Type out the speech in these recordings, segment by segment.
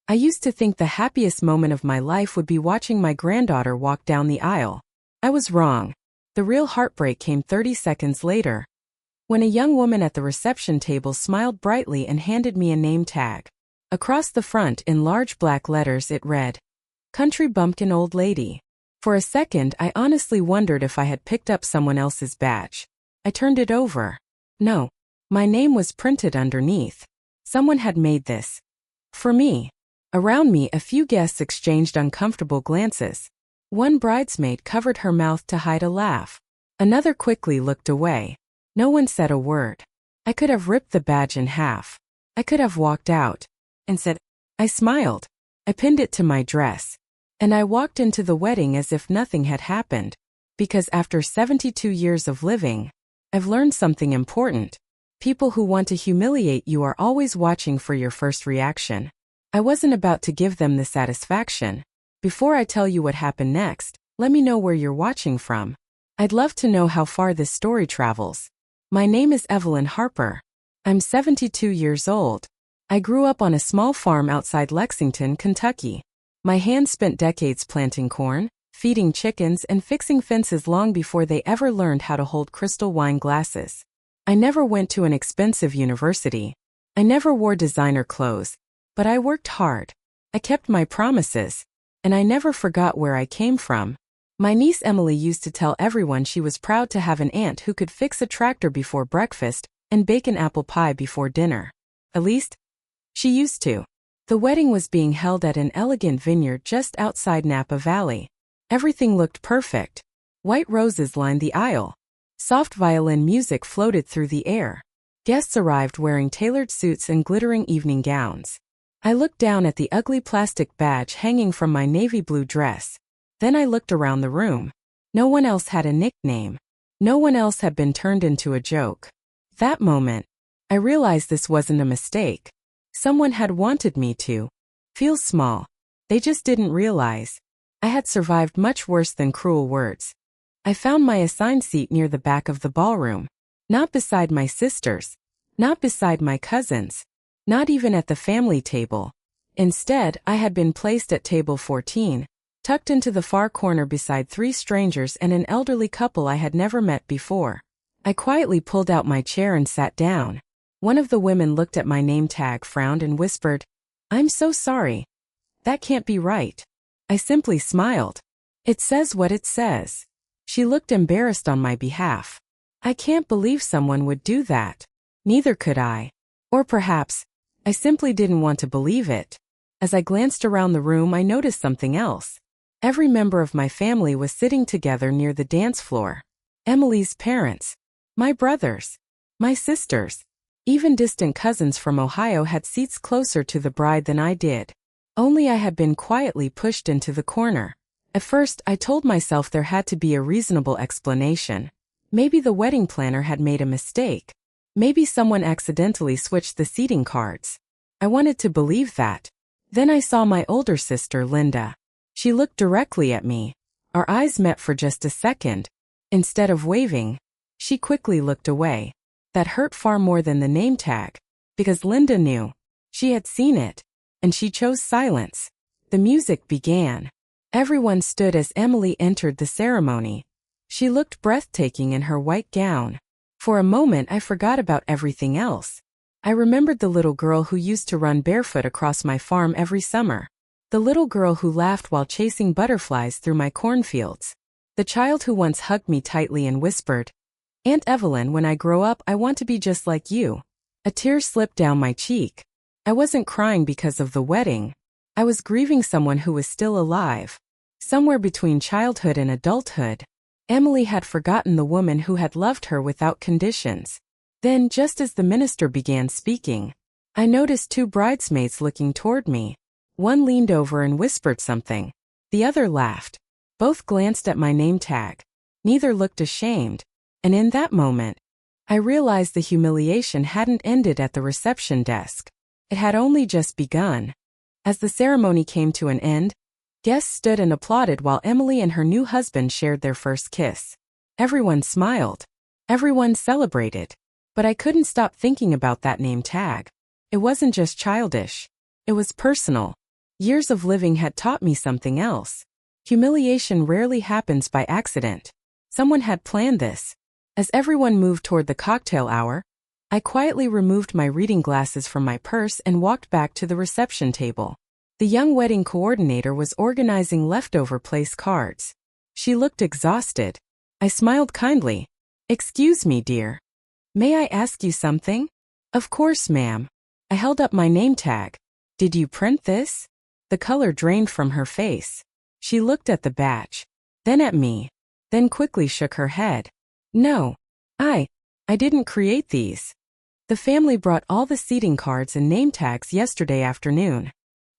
I used to think the happiest moment of my life would be watching my granddaughter walk down the aisle. I was wrong. The real heartbreak came 30 seconds later, when a young woman at the reception table smiled brightly and handed me a name tag. Across the front in large black letters it read, "Country Bumpkin Old Lady." For a second I honestly wondered if I had picked up someone else's badge. I turned it over. No. My name was printed underneath. Someone had made this for me. Around me a few guests exchanged uncomfortable glances. One bridesmaid covered her mouth to hide a laugh. Another quickly looked away. No one said a word. I could have ripped the badge in half. I could have walked out and said, I smiled. I pinned it to my dress. And I walked into the wedding as if nothing had happened. Because after 72 years of living, I've learned something important. People who want to humiliate you are always watching for your first reaction. I wasn't about to give them the satisfaction. Before I tell you what happened next, let me know where you're watching from. I'd love to know how far this story travels. My name is Evelyn Harper. I'm 72 years old. I grew up on a small farm outside Lexington, Kentucky. My hands spent decades planting corn, feeding chickens, and fixing fences long before they ever learned how to hold crystal wine glasses. I never went to an expensive university. I never wore designer clothes. But I worked hard. I kept my promises. And I never forgot where I came from. My niece Emily used to tell everyone she was proud to have an aunt who could fix a tractor before breakfast and bake an apple pie before dinner. At least, she used to. The wedding was being held at an elegant vineyard just outside Napa Valley. Everything looked perfect. White roses lined the aisle. Soft violin music floated through the air. Guests arrived wearing tailored suits and glittering evening gowns. I looked down at the ugly plastic badge hanging from my navy blue dress. Then I looked around the room. No one else had a nickname. No one else had been turned into a joke. That moment, I realized this wasn't a mistake. Someone had wanted me to feel small. They just didn't realize I had survived much worse than cruel words. I found my assigned seat near the back of the ballroom. Not beside my sisters. Not beside my cousins. Not even at the family table. Instead, I had been placed at table 14, tucked into the far corner beside 3 strangers and an elderly couple I had never met before. I quietly pulled out my chair and sat down. One of the women looked at my name tag, frowned, and whispered, "I'm so sorry. That can't be right." I simply smiled. "It says what it says." She looked embarrassed on my behalf. I can't believe someone would do that. Neither could I. Or perhaps, I simply didn't want to believe it. As I glanced around the room, I noticed something else. Every member of my family was sitting together near the dance floor. Emily's parents, my brothers, my sisters, even distant cousins from Ohio had seats closer to the bride than I did. Only I had been quietly pushed into the corner. At first, I told myself there had to be a reasonable explanation. Maybe the wedding planner had made a mistake. Maybe someone accidentally switched the seating cards. I wanted to believe that. Then I saw my older sister, Linda. She looked directly at me. Our eyes met for just a second. Instead of waving, she quickly looked away. That hurt far more than the name tag, because Linda knew. She had seen it, and she chose silence. The music began. Everyone stood as Emily entered the ceremony. She looked breathtaking in her white gown. For a moment I forgot about everything else. I remembered the little girl who used to run barefoot across my farm every summer. The little girl who laughed while chasing butterflies through my cornfields. The child who once hugged me tightly and whispered, "Aunt Evelyn, when I grow up, I want to be just like you." A tear slipped down my cheek. I wasn't crying because of the wedding. I was grieving someone who was still alive. Somewhere between childhood and adulthood, Emily had forgotten the woman who had loved her without conditions. Then, just as the minister began speaking, I noticed 2 bridesmaids looking toward me. One leaned over and whispered something. The other laughed. Both glanced at my name tag. Neither looked ashamed. And in that moment, I realized the humiliation hadn't ended at the reception desk. It had only just begun. As the ceremony came to an end, guests stood and applauded while Emily and her new husband shared their first kiss. Everyone smiled. Everyone celebrated. But I couldn't stop thinking about that name tag. It wasn't just childish. It was personal. Years of living had taught me something else. Humiliation rarely happens by accident. Someone had planned this. As everyone moved toward the cocktail hour, I quietly removed my reading glasses from my purse and walked back to the reception table. The young wedding coordinator was organizing leftover place cards. She looked exhausted. I smiled kindly. "Excuse me, dear. May I ask you something?" "Of course, ma'am." I held up my name tag. "Did you print this?" The color drained from her face. She looked at the batch, then at me, then quickly shook her head. "No. I didn't create these. The family brought all the seating cards and name tags yesterday afternoon.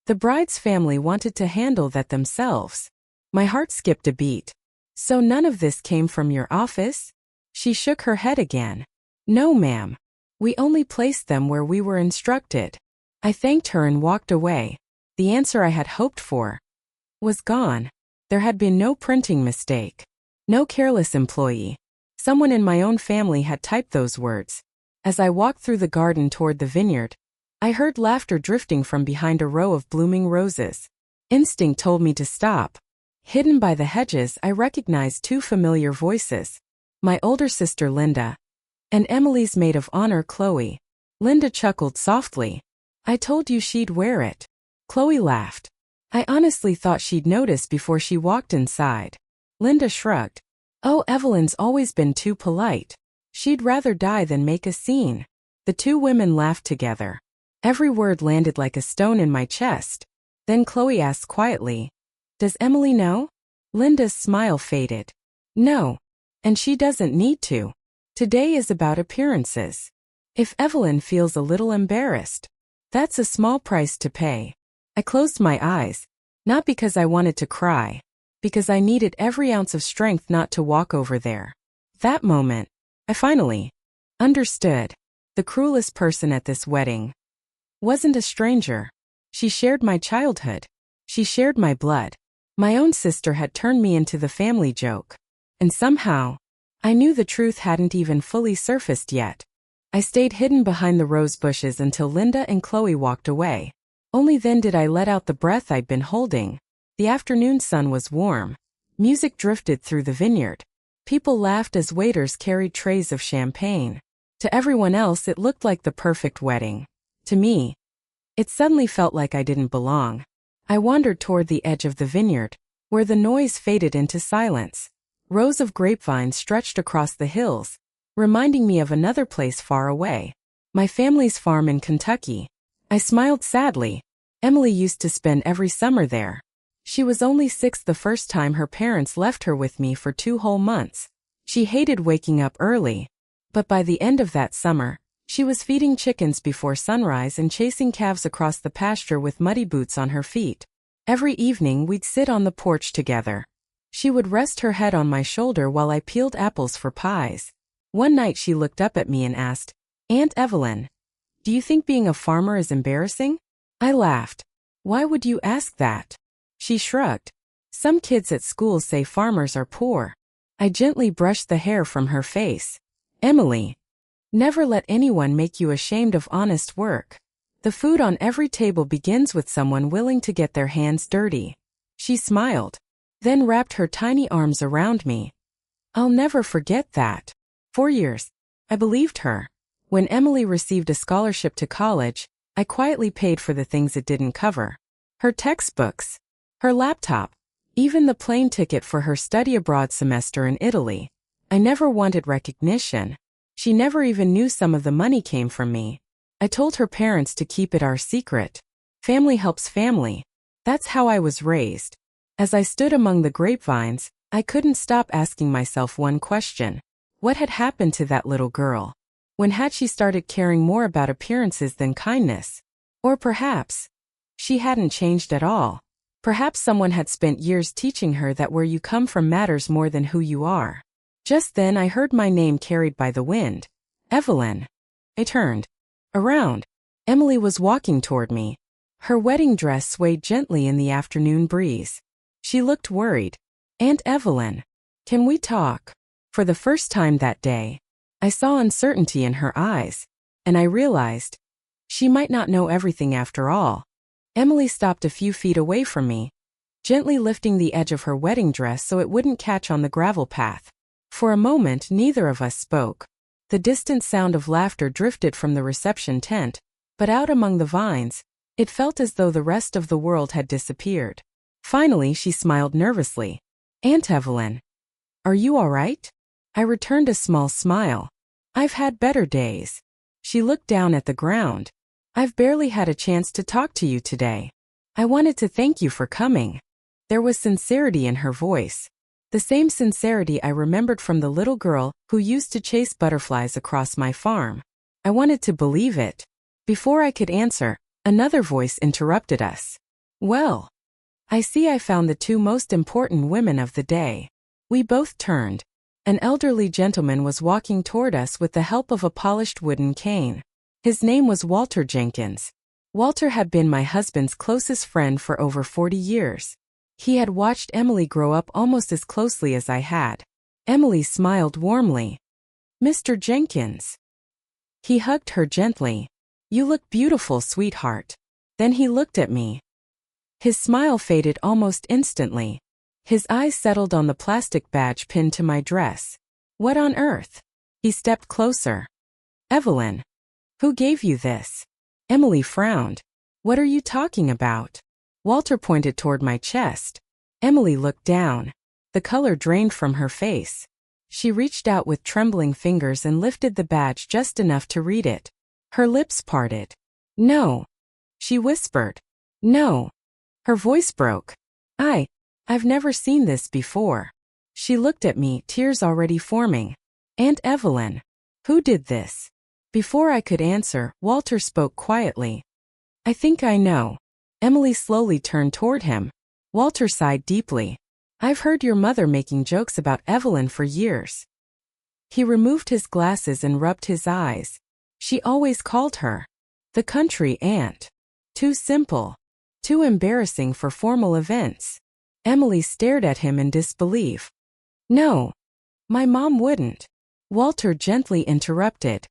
The bride's family wanted to handle that themselves." My heart skipped a beat. "So none of this came from your office?" She shook her head again. "No, ma'am. We only placed them where we were instructed." I thanked her and walked away. The answer I had hoped for was gone. There had been no printing mistake. No careless employee. Someone in my own family had typed those words. As I walked through the garden toward the vineyard, I heard laughter drifting from behind a row of blooming roses. Instinct told me to stop. Hidden by the hedges, I recognized two familiar voices. My older sister Linda, and Emily's maid of honor Chloe. Linda chuckled softly. "I told you she'd wear it." Chloe laughed. I honestly thought she'd notice before she walked inside. Linda shrugged. "Oh, Evelyn's always been too polite. She'd rather die than make a scene." The two women laughed together. Every word landed like a stone in my chest. Then Chloe asked quietly, "Does Emily know?" Linda's smile faded. "No. And she doesn't need to. Today is about appearances. If Evelyn feels a little embarrassed, that's a small price to pay." I closed my eyes, not because I wanted to cry, because I needed every ounce of strength not to walk over there. That moment, I finally understood. The cruelest person at this wedding wasn't a stranger. She shared my childhood. She shared my blood. My own sister had turned me into the family joke. And somehow, I knew the truth hadn't even fully surfaced yet. I stayed hidden behind the rose bushes until Linda and Chloe walked away. Only then did I let out the breath I'd been holding. The afternoon sun was warm. Music drifted through the vineyard. People laughed as waiters carried trays of champagne. To everyone else, it looked like the perfect wedding. To me, it suddenly felt like I didn't belong. I wandered toward the edge of the vineyard, where the noise faded into silence. Rows of grapevines stretched across the hills, reminding me of another place far away. My family's farm in Kentucky. I smiled sadly. Emily used to spend every summer there. She was only 6 the first time her parents left her with me for 2 whole months. She hated waking up early. But by the end of that summer, she was feeding chickens before sunrise and chasing calves across the pasture with muddy boots on her feet. Every evening we'd sit on the porch together. She would rest her head on my shoulder while I peeled apples for pies. One night she looked up at me and asked, "Aunt Evelyn, do you think being a farmer is embarrassing?" I laughed. "Why would you ask that?" She shrugged. "Some kids at school say farmers are poor." I gently brushed the hair from her face. "Emily, never let anyone make you ashamed of honest work. The food on every table begins with someone willing to get their hands dirty." She smiled, then wrapped her tiny arms around me. I'll never forget that. For years, I believed her. When Emily received a scholarship to college, I quietly paid for the things it didn't cover. Her textbooks, her laptop, even the plane ticket for her study abroad semester in Italy. I never wanted recognition. She never even knew some of the money came from me. I told her parents to keep it our secret. Family helps family. That's how I was raised. As I stood among the grapevines, I couldn't stop asking myself one question. What had happened to that little girl? When had she started caring more about appearances than kindness? Or perhaps she hadn't changed at all. Perhaps someone had spent years teaching her that where you come from matters more than who you are. Just then I heard my name carried by the wind. Evelyn. I turned around. Emily was walking toward me. Her wedding dress swayed gently in the afternoon breeze. She looked worried. "Aunt Evelyn, can we talk?" For the first time that day, I saw uncertainty in her eyes, and I realized she might not know everything after all. Emily stopped a few feet away from me, gently lifting the edge of her wedding dress so it wouldn't catch on the gravel path. For a moment, neither of us spoke. The distant sound of laughter drifted from the reception tent, but out among the vines, it felt as though the rest of the world had disappeared. Finally, she smiled nervously. "Aunt Evelyn, are you all right?" I returned a small smile. "I've had better days." She looked down at the ground. "I've barely had a chance to talk to you today. I wanted to thank you for coming." There was sincerity in her voice. The same sincerity I remembered from the little girl who used to chase butterflies across my farm. I wanted to believe it. Before I could answer, another voice interrupted us. "Well, I see I found the two most important women of the day." We both turned. An elderly gentleman was walking toward us with the help of a polished wooden cane. His name was Walter Jenkins. Walter had been my husband's closest friend for over 40 years. He had watched Emily grow up almost as closely as I had. Emily smiled warmly. "Mr. Jenkins." He hugged her gently. "You look beautiful, sweetheart." Then he looked at me. His smile faded almost instantly. His eyes settled on the plastic badge pinned to my dress. "What on earth?" He stepped closer. "Evelyn, who gave you this?" Emily frowned. "What are you talking about?" Walter pointed toward my chest. Emily looked down. The color drained from her face. She reached out with trembling fingers and lifted the badge just enough to read it. Her lips parted. "No," she whispered. "No." Her voice broke. I've never seen this before." She looked at me, tears already forming. "Aunt Evelyn, who did this?" Before I could answer, Walter spoke quietly. "I think I know." Emily slowly turned toward him. Walter sighed deeply. "I've heard your mother making jokes about Evelyn for years." He removed his glasses and rubbed his eyes. "She always called her the country aunt. Too simple. Too embarrassing for formal events." Emily stared at him in disbelief. "No, my mom wouldn't." Walter gently interrupted.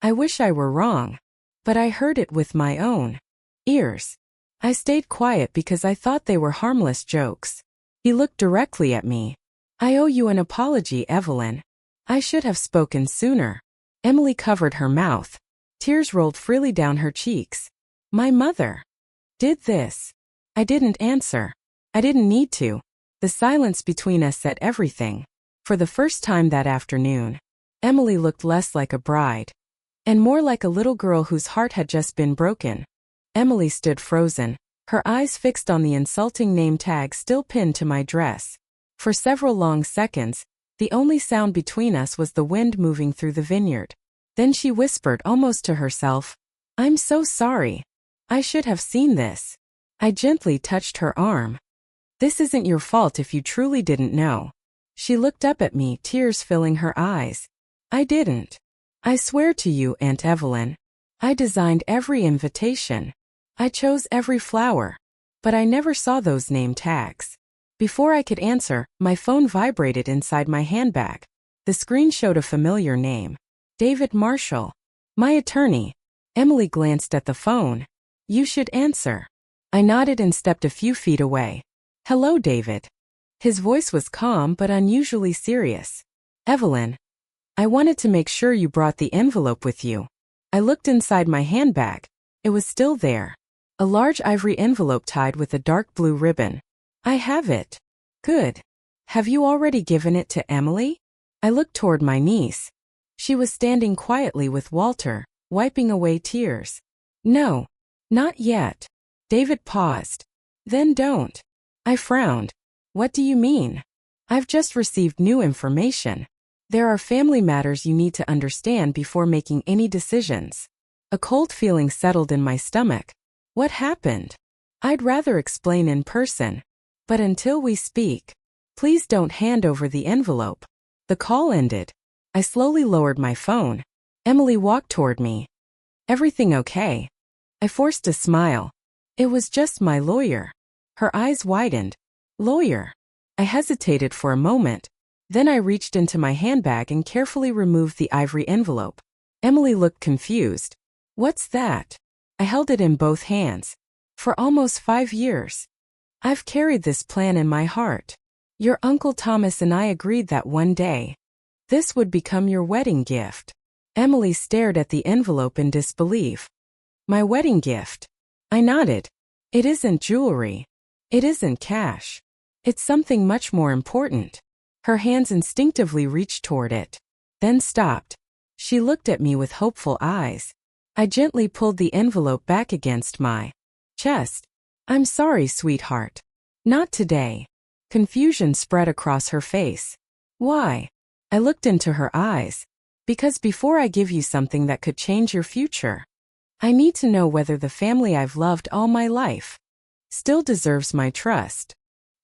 "I wish I were wrong, but I heard it with my own ears. I stayed quiet because I thought they were harmless jokes." He looked directly at me. "I owe you an apology, Evelyn. I should have spoken sooner." Emily covered her mouth. Tears rolled freely down her cheeks. "My mother did this." I didn't answer. I didn't need to. The silence between us said everything. For the first time that afternoon, Emily looked less like a bride and more like a little girl whose heart had just been broken. Emily stood frozen, her eyes fixed on the insulting name tag still pinned to my dress. For several long seconds, the only sound between us was the wind moving through the vineyard. Then she whispered almost to herself, "I'm so sorry. I should have seen this." I gently touched her arm. "This isn't your fault if you truly didn't know." She looked up at me, tears filling her eyes. "I didn't. I swear to you, Aunt Evelyn. I designed every invitation. I chose every flower. But I never saw those name tags." Before I could answer, my phone vibrated inside my handbag. The screen showed a familiar name. David Marshall. My attorney. Emily glanced at the phone. "You should answer." I nodded and stepped a few feet away. "Hello, David." His voice was calm but unusually serious. "Evelyn, I wanted to make sure you brought the envelope with you." I looked inside my handbag. It was still there. A large ivory envelope tied with a dark blue ribbon. "I have it." "Good. Have you already given it to Emily?" I looked toward my niece. She was standing quietly with Walter, wiping away tears. "No, not yet." David paused. "Then don't." I frowned. "What do you mean?" "I've just received new information. There are family matters you need to understand before making any decisions." A cold feeling settled in my stomach. What happened? I'd rather explain in person. But until we speak, please don't hand over the envelope. The call ended. I slowly lowered my phone. Emily walked toward me. "Everything okay?" I forced a smile. "It was just my lawyer." Her eyes widened. "Lawyer?" I hesitated for a moment. Then I reached into my handbag and carefully removed the ivory envelope. Emily looked confused. "What's that?" I held it in both hands. For almost 5 years. I've carried this plan in my heart. Your Uncle Thomas and I agreed that one day, this would become your wedding gift. Emily stared at the envelope in disbelief. My wedding gift? I nodded. It isn't jewelry. It isn't cash. It's something much more important. Her hands instinctively reached toward it, then stopped. She looked at me with hopeful eyes. I gently pulled the envelope back against my chest. I'm sorry, sweetheart. Not today. Confusion spread across her face. Why? I looked into her eyes. Because before I give you something that could change your future, I need to know whether the family I've loved all my life still deserves my trust.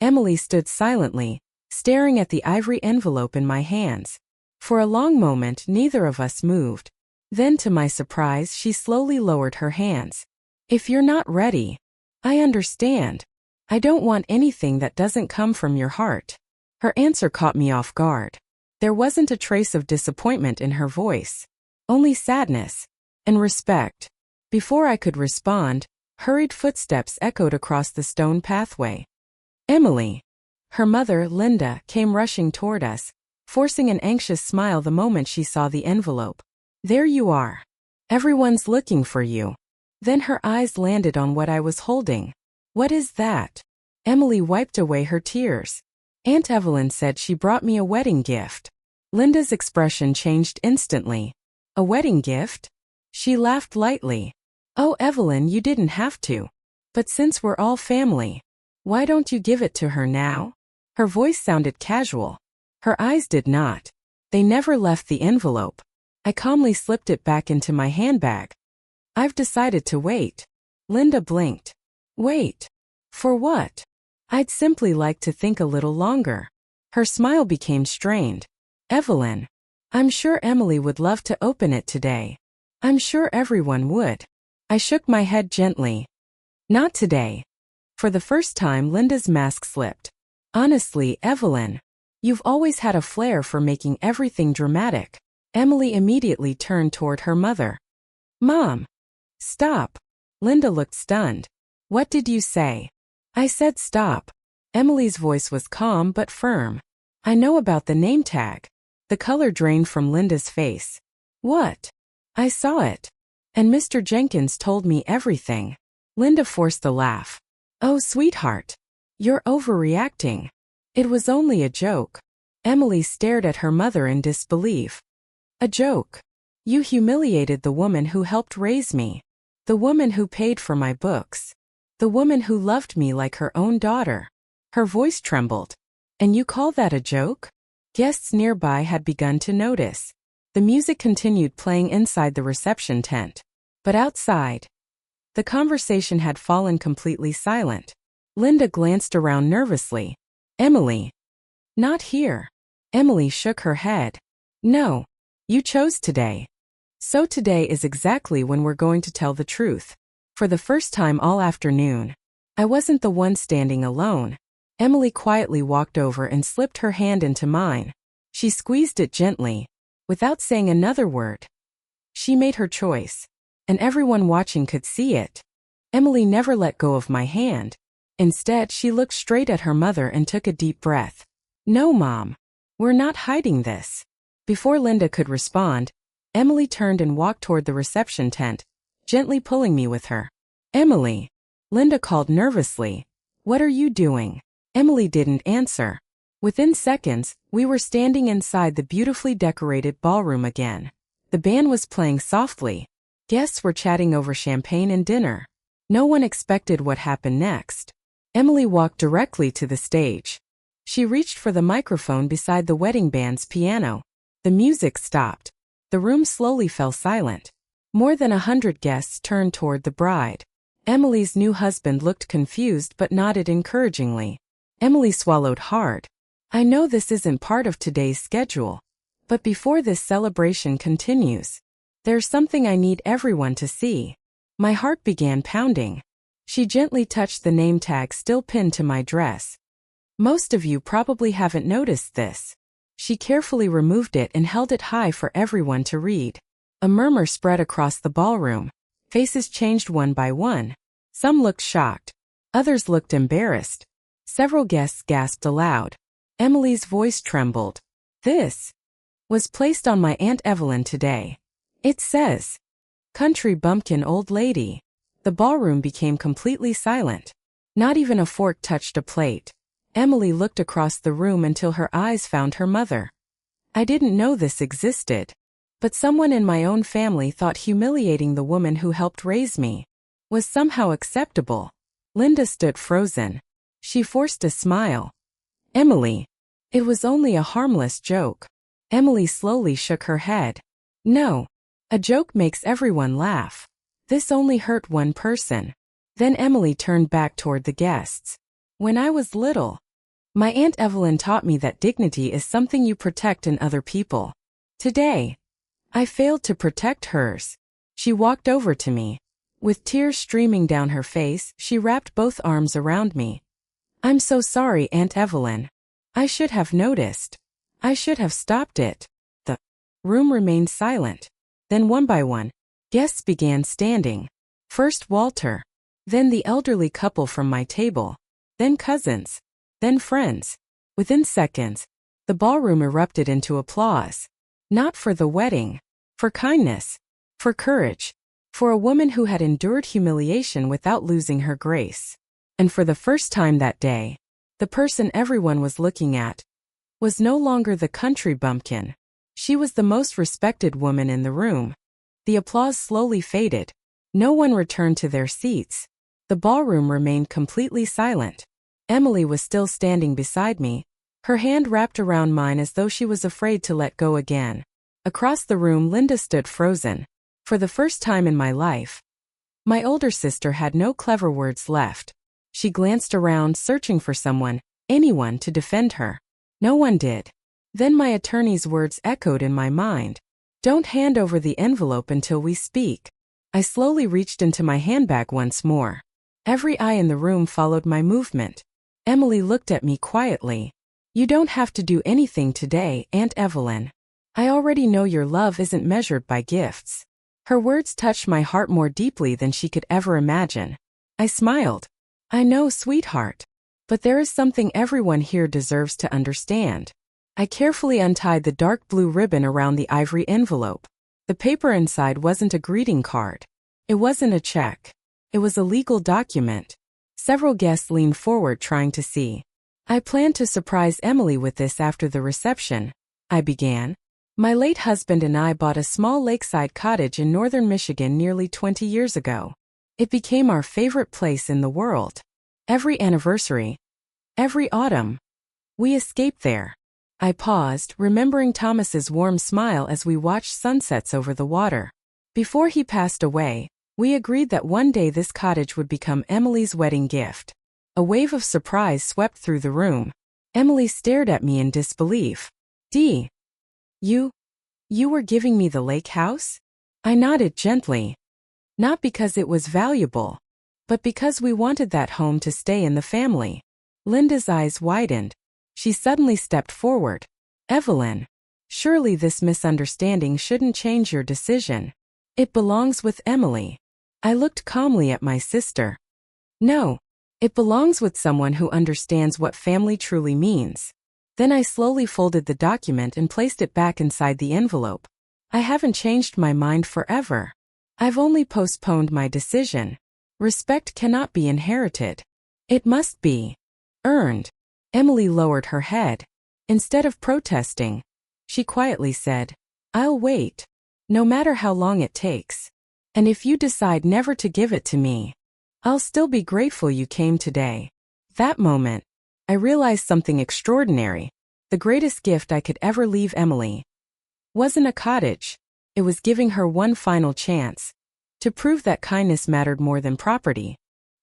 Emily stood silently, staring at the ivory envelope in my hands. For a long moment, neither of us moved. Then, to my surprise, she slowly lowered her hands. If you're not ready, I understand. I don't want anything that doesn't come from your heart. Her answer caught me off guard. There wasn't a trace of disappointment in her voice, only sadness and respect. Before I could respond, hurried footsteps echoed across the stone pathway. Emily. Her mother, Linda, came rushing toward us, forcing an anxious smile the moment she saw the envelope. There you are. Everyone's looking for you. Then her eyes landed on what I was holding. What is that? Emily wiped away her tears. Aunt Evelyn said she brought me a wedding gift. Linda's expression changed instantly. A wedding gift? She laughed lightly. Oh, Evelyn, you didn't have to. But since we're all family, why don't you give it to her now? Her voice sounded casual. Her eyes did not. They never left the envelope. I calmly slipped it back into my handbag. I've decided to wait. Linda blinked. Wait. For what? I'd simply like to think a little longer. Her smile became strained. Evelyn. I'm sure Emily would love to open it today. I'm sure everyone would. I shook my head gently. Not today. For the first time, Linda's mask slipped. Honestly, Evelyn, you've always had a flair for making everything dramatic. Emily immediately turned toward her mother. Mom. Stop. Linda looked stunned. What did you say? I said stop. Emily's voice was calm but firm. I know about the name tag. The color drained from Linda's face. What? I saw it. And Mr. Jenkins told me everything. Linda forced a laugh. Oh, sweetheart. You're overreacting. It was only a joke. Emily stared at her mother in disbelief. A joke? You humiliated the woman who helped raise me. The woman who paid for my books. The woman who loved me like her own daughter. Her voice trembled. And you call that a joke? Guests nearby had begun to notice. The music continued playing inside the reception tent. But outside, the conversation had fallen completely silent. Linda glanced around nervously. Emily. Not here. Emily shook her head. No. You chose today. So today is exactly when we're going to tell the truth. For the first time all afternoon, I wasn't the one standing alone. Emily quietly walked over and slipped her hand into mine. She squeezed it gently, without saying another word. She made her choice, and everyone watching could see it. Emily never let go of my hand. Instead, she looked straight at her mother and took a deep breath. No, Mom. We're not hiding this. Before Linda could respond, Emily turned and walked toward the reception tent, gently pulling me with her. Emily. Linda called nervously. What are you doing? Emily didn't answer. Within seconds, we were standing inside the beautifully decorated ballroom again. The band was playing softly. Guests were chatting over champagne and dinner. No one expected what happened next. Emily walked directly to the stage. She reached for the microphone beside the wedding band's piano. The music stopped. The room slowly fell silent. More than 100 guests turned toward the bride. Emily's new husband looked confused but nodded encouragingly. Emily swallowed hard. I know this isn't part of today's schedule. But before this celebration continues, there's something I need everyone to see. My heart began pounding. She gently touched the name tag still pinned to my dress. Most of you probably haven't noticed this. She carefully removed it and held it high for everyone to read. A murmur spread across the ballroom. Faces changed one by one. Some looked shocked. Others looked embarrassed. Several guests gasped aloud. Emily's voice trembled. "This was placed on my Aunt Evelyn today. It says, Country Bumpkin Old Lady." The ballroom became completely silent. Not even a fork touched a plate. Emily looked across the room until her eyes found her mother. I didn't know this existed. But someone in my own family thought humiliating the woman who helped raise me was somehow acceptable. Linda stood frozen. She forced a smile. "Emily, it was only a harmless joke." Emily slowly shook her head. "No. A joke makes everyone laugh. This only hurt one person." Then Emily turned back toward the guests. "When I was little, my Aunt Evelyn taught me that dignity is something you protect in other people. Today, I failed to protect hers." She walked over to me. With tears streaming down her face, she wrapped both arms around me. "I'm so sorry, Aunt Evelyn. I should have noticed. I should have stopped it." The room remained silent. Then one by one, guests began standing. First Walter. Then the elderly couple from my table. Then cousins. Then friends. Within seconds, the ballroom erupted into applause. Not for the wedding. For kindness. For courage. For a woman who had endured humiliation without losing her grace. And for the first time that day, the person everyone was looking at was no longer the country bumpkin. She was the most respected woman in the room. The applause slowly faded. No one returned to their seats. The ballroom remained completely silent. Emily was still standing beside me, her hand wrapped around mine as though she was afraid to let go again. Across the room, Linda stood frozen. For the first time in my life, my older sister had no clever words left. She glanced around, searching for someone, anyone, to defend her. No one did. Then my attorney's words echoed in my mind. "Don't hand over the envelope until we speak." I slowly reached into my handbag once more. Every eye in the room followed my movement. Emily looked at me quietly. "You don't have to do anything today, Aunt Evelyn. I already know your love isn't measured by gifts." Her words touched my heart more deeply than she could ever imagine. I smiled. "I know, sweetheart. But there is something everyone here deserves to understand." I carefully untied the dark blue ribbon around the ivory envelope. The paper inside wasn't a greeting card. It wasn't a check. It was a legal document. Several guests leaned forward trying to see. "I planned to surprise Emily with this after the reception," I began. "My late husband and I bought a small lakeside cottage in northern Michigan nearly 20 years ago. It became our favorite place in the world. Every anniversary, every autumn, we escaped there." I paused, remembering Thomas's warm smile as we watched sunsets over the water. "Before he passed away, we agreed that one day this cottage would become Emily's wedding gift." A wave of surprise swept through the room. Emily stared at me in disbelief. "Dee, you were giving me the lake house?" I nodded gently. "Not because it was valuable, but because we wanted that home to stay in the family." Linda's eyes widened. She suddenly stepped forward. "Evelyn, surely this misunderstanding shouldn't change your decision. It belongs with Emily." I looked calmly at my sister. "No, it belongs with someone who understands what family truly means." Then I slowly folded the document and placed it back inside the envelope. "I haven't changed my mind forever. I've only postponed my decision. Respect cannot be inherited. It must be earned." Emily lowered her head. Instead of protesting, she quietly said, "I'll wait, no matter how long it takes. And if you decide never to give it to me, I'll still be grateful you came today." That moment, I realized something extraordinary. The greatest gift I could ever leave Emily wasn't a cottage. It was giving her one final chance to prove that kindness mattered more than property.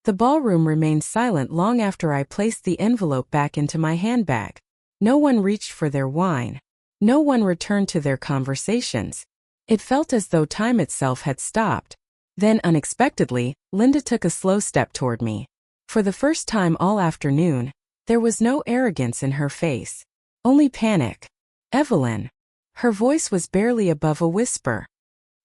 The ballroom remained silent long after I placed the envelope back into my handbag. No one reached for their wine. No one returned to their conversations. It felt as though time itself had stopped. Then, unexpectedly, Linda took a slow step toward me. For the first time all afternoon, there was no arrogance in her face, only panic. "Evelyn." Her voice was barely above a whisper.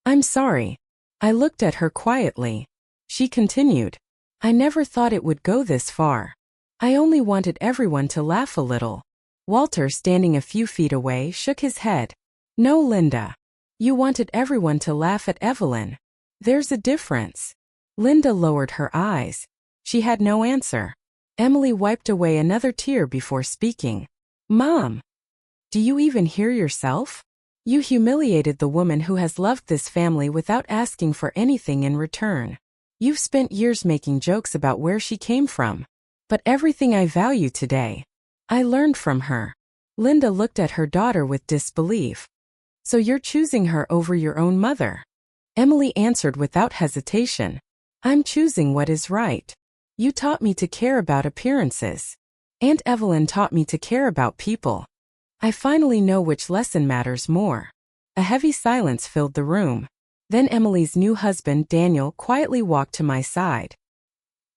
"I'm sorry." I looked at her quietly. She continued, I never thought it would go this far. I only wanted everyone to laugh a little. Walter, standing a few feet away, shook his head. No, Linda. You wanted everyone to laugh at Evelyn. There's a difference. Linda lowered her eyes. She had no answer. Emily wiped away another tear before speaking. Mom! Do you even hear yourself? You humiliated the woman who has loved this family without asking for anything in return. You've spent years making jokes about where she came from. But everything I value today, I learned from her. Linda looked at her daughter with disbelief. So you're choosing her over your own mother? Emily answered without hesitation. I'm choosing what is right. You taught me to care about appearances. Aunt Evelyn taught me to care about people. I finally know which lesson matters more. A heavy silence filled the room. Then Emily's new husband, Daniel, quietly walked to my side.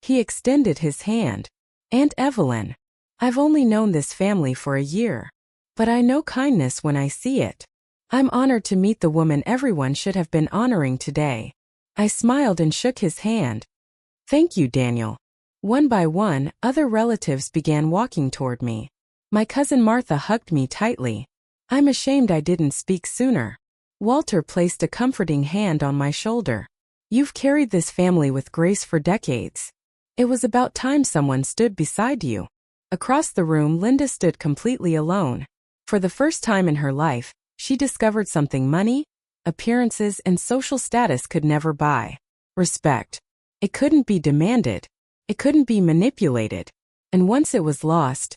He extended his hand. Aunt Evelyn, I've only known this family for a year. But I know kindness when I see it. I'm honored to meet the woman everyone should have been honoring today. I smiled and shook his hand. Thank you, Daniel. One by one, other relatives began walking toward me. My cousin Martha hugged me tightly. I'm ashamed I didn't speak sooner. Walter placed a comforting hand on my shoulder. You've carried this family with grace for decades. It was about time someone stood beside you. Across the room, Linda stood completely alone. For the first time in her life, she discovered something money, appearances, and social status could never buy. Respect. It couldn't be demanded. It couldn't be manipulated. And once it was lost,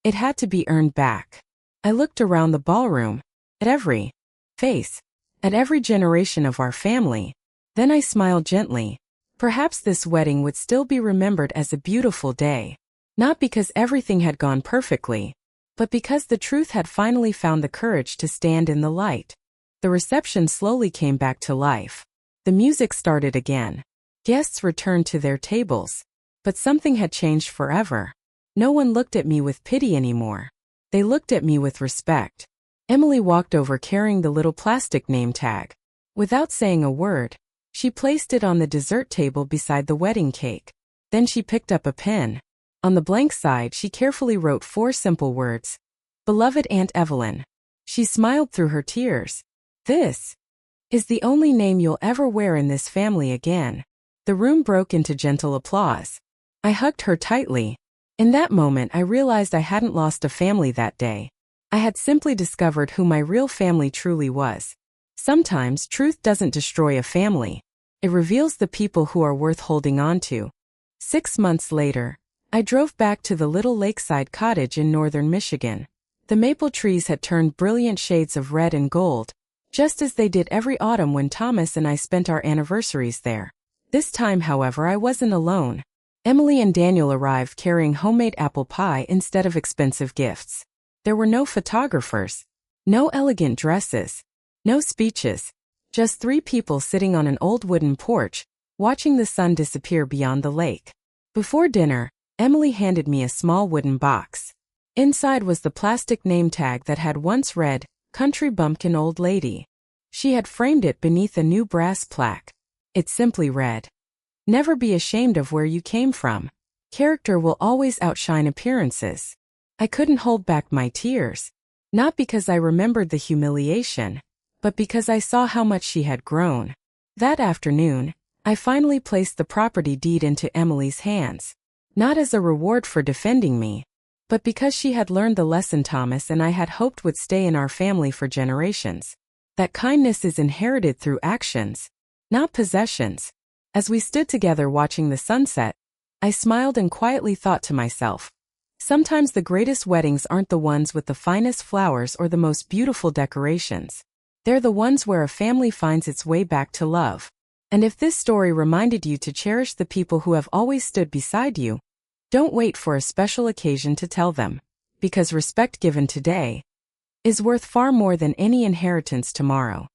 it had to be earned back. I looked around the ballroom, at every face, at every generation of our family. Then I smiled gently. Perhaps this wedding would still be remembered as a beautiful day. Not because everything had gone perfectly, but because the truth had finally found the courage to stand in the light. The reception slowly came back to life. The music started again. Guests returned to their tables. But something had changed forever. No one looked at me with pity anymore. They looked at me with respect. Emily walked over carrying the little plastic name tag. Without saying a word, she placed it on the dessert table beside the wedding cake. Then she picked up a pen. On the blank side, she carefully wrote 4 simple words. Beloved Aunt Evelyn. She smiled through her tears. This is the only name you'll ever wear in this family again. The room broke into gentle applause. I hugged her tightly. In that moment, I realized I hadn't lost a family that day. I had simply discovered who my real family truly was. Sometimes, truth doesn't destroy a family. It reveals the people who are worth holding on to. 6 months later, I drove back to the little lakeside cottage in northern Michigan. The maple trees had turned brilliant shades of red and gold, just as they did every autumn when Thomas and I spent our anniversaries there. This time, however, I wasn't alone. Emily and Daniel arrived carrying homemade apple pie instead of expensive gifts. There were no photographers, no elegant dresses, no speeches, just 3 people sitting on an old wooden porch, watching the sun disappear beyond the lake. Before dinner, Emily handed me a small wooden box. Inside was the plastic name tag that had once read, Country Bumpkin Old Lady. She had framed it beneath a new brass plaque. It simply read, Never be ashamed of where you came from. Character will always outshine appearances. I couldn't hold back my tears. Not because I remembered the humiliation, but because I saw how much she had grown. That afternoon, I finally placed the property deed into Emily's hands. Not as a reward for defending me, but because she had learned the lesson Thomas and I had hoped would stay in our family for generations. That kindness is inherited through actions, not possessions. As we stood together watching the sunset, I smiled and quietly thought to myself, sometimes the greatest weddings aren't the ones with the finest flowers or the most beautiful decorations. They're the ones where a family finds its way back to love. And if this story reminded you to cherish the people who have always stood beside you, don't wait for a special occasion to tell them, because respect given today is worth far more than any inheritance tomorrow.